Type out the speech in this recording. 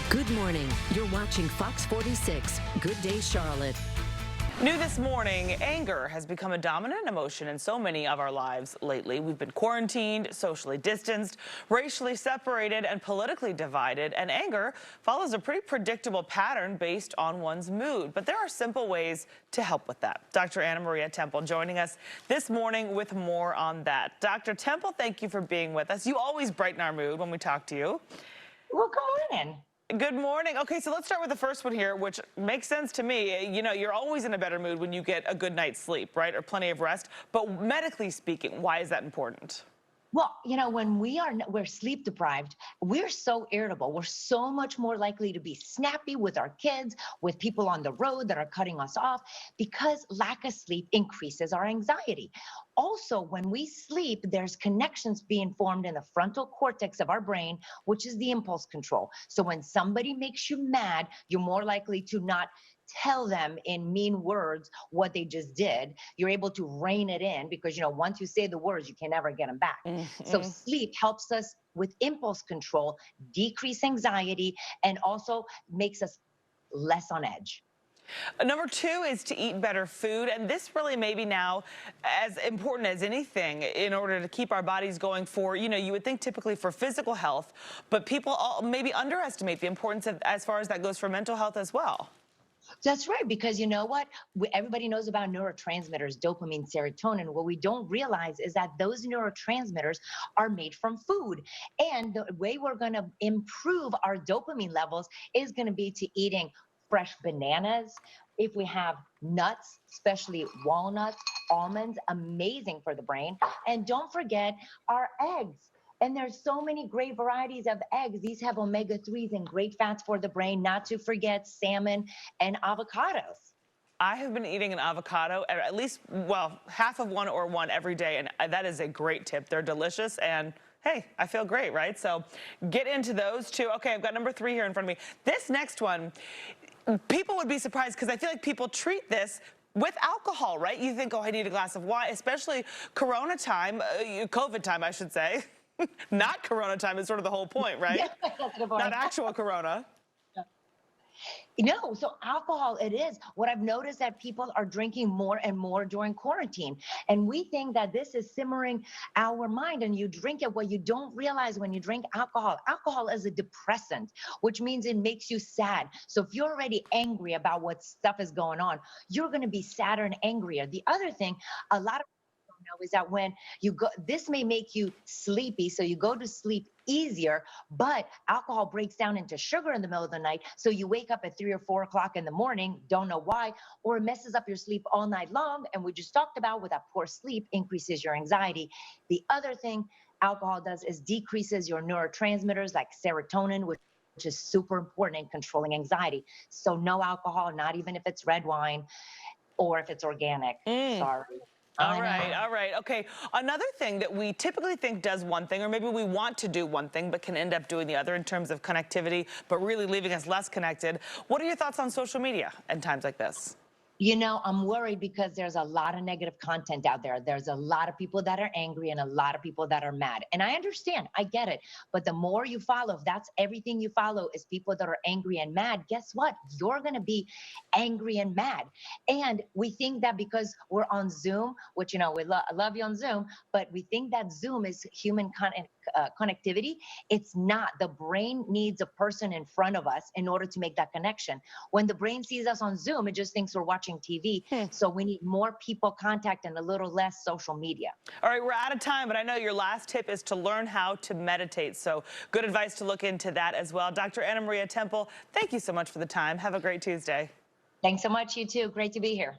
Good morning. You're watching Fox 46. Good day, Charlotte. New this morning, anger has become a dominant emotion in so many of our lives lately. We've been quarantined, socially distanced, racially separated, and politically divided. And anger follows a pretty predictable pattern based on one's mood. But there are simple ways to help with that. Dr. Anna Maria Temple joining us this morning with more on that. Dr. Temple, thank you for being with us. You always brighten our mood when we talk to you. Well, good morning. Good morning. Okay, so let's start with the first one here, which makes sense to me. You know, you're always in a better mood when you get a good night's sleep, right? Or plenty of rest. But medically speaking, why is that important? Well, you know, when we're sleep deprived, we're so irritable. We're so much more likely to be snappy with our kids, with people on the road that are cutting us off, because lack of sleep increases our anxiety. Also, when we sleep, there's connections being formed in the frontal cortex of our brain, which is the impulse control. So when somebody makes you mad, you're more likely to not tell them in mean words what they just did. You're able to rein it in because, you know, once you say the words, you can never get them back. So sleep helps us with impulse control, decrease anxiety, and also makes us less on edge. Number two is to eat better food, and this really may be now as important as anything in order to keep our bodies going for, you know, you would think typically for physical health, but people maybe underestimate the importance of as far as that goes for mental health as well. That's right, because you know what? Everybody knows about neurotransmitters, dopamine, serotonin. What we don't realize is that those neurotransmitters are made from food. And the way we're going to improve our dopamine levels is going to be to eating fresh bananas. If we have nuts, especially walnuts, almonds, amazing for the brain. And don't forget our eggs. And there's so many great varieties of eggs. These have omega-3s and great fats for the brain, not to forget salmon and avocados. I have been eating an avocado, at least, well, half of one or one every day, and that is a great tip. They're delicious, and hey, I feel great, right? So get into those too. Okay, I've got number three here in front of me. This next one, people would be surprised because I feel like people treat this with alcohol, right? You think, oh, I need a glass of wine, especially Corona time, COVID time, I should say. Not Corona time is sort of the whole point, right? Yeah, that's the point. Not actual Corona. No, so alcohol, it is. What I've noticed that people are drinking more and more during quarantine. And we think that this is simmering our mind and you drink it. What you don't realize when you drink alcohol is a depressant, which means it makes you sad. So if you're already angry about what stuff is going on, you're going to be sadder and angrier. The other thing, a lot of know is that when you go, this may make you sleepy, so you go to sleep easier, but alcohol breaks down into sugar in the middle of the night, so you wake up at 3 or 4 o'clock in the morning, don't know why, or it messes up your sleep all night long, and we just talked about with that poor sleep increases your anxiety. The other thing alcohol does is decreases your neurotransmitters like serotonin, which is super important in controlling anxiety. So no alcohol, not even if it's red wine or if it's organic. Sorry. All right. Okay. Another thing that we typically think does one thing, or maybe we want to do one thing, but can end up doing the other in terms of connectivity, but really leaving us less connected. What are your thoughts on social media in times like this? You know, I'm worried because there's a lot of negative content out there. There's a lot of people that are angry and a lot of people that are mad. And I understand, I get it. But the more you follow, if that's everything you follow is people that are angry and mad, guess what? You're going to be angry and mad. And we think that because we're on Zoom, which, you know, I love you on Zoom, but we think that Zoom is human connectivity. It's not. The brain needs a person in front of us in order to make that connection. When the brain sees us on Zoom, it just thinks we're watching TV. So we need more people contact and a little less social media. All right, we're out of time, but I know your last tip is to learn how to meditate. So good advice to look into that as well. Dr. Anna Maria Temple, thank you so much for the time. Have a great Tuesday. Thanks so much, you too. Great to be here.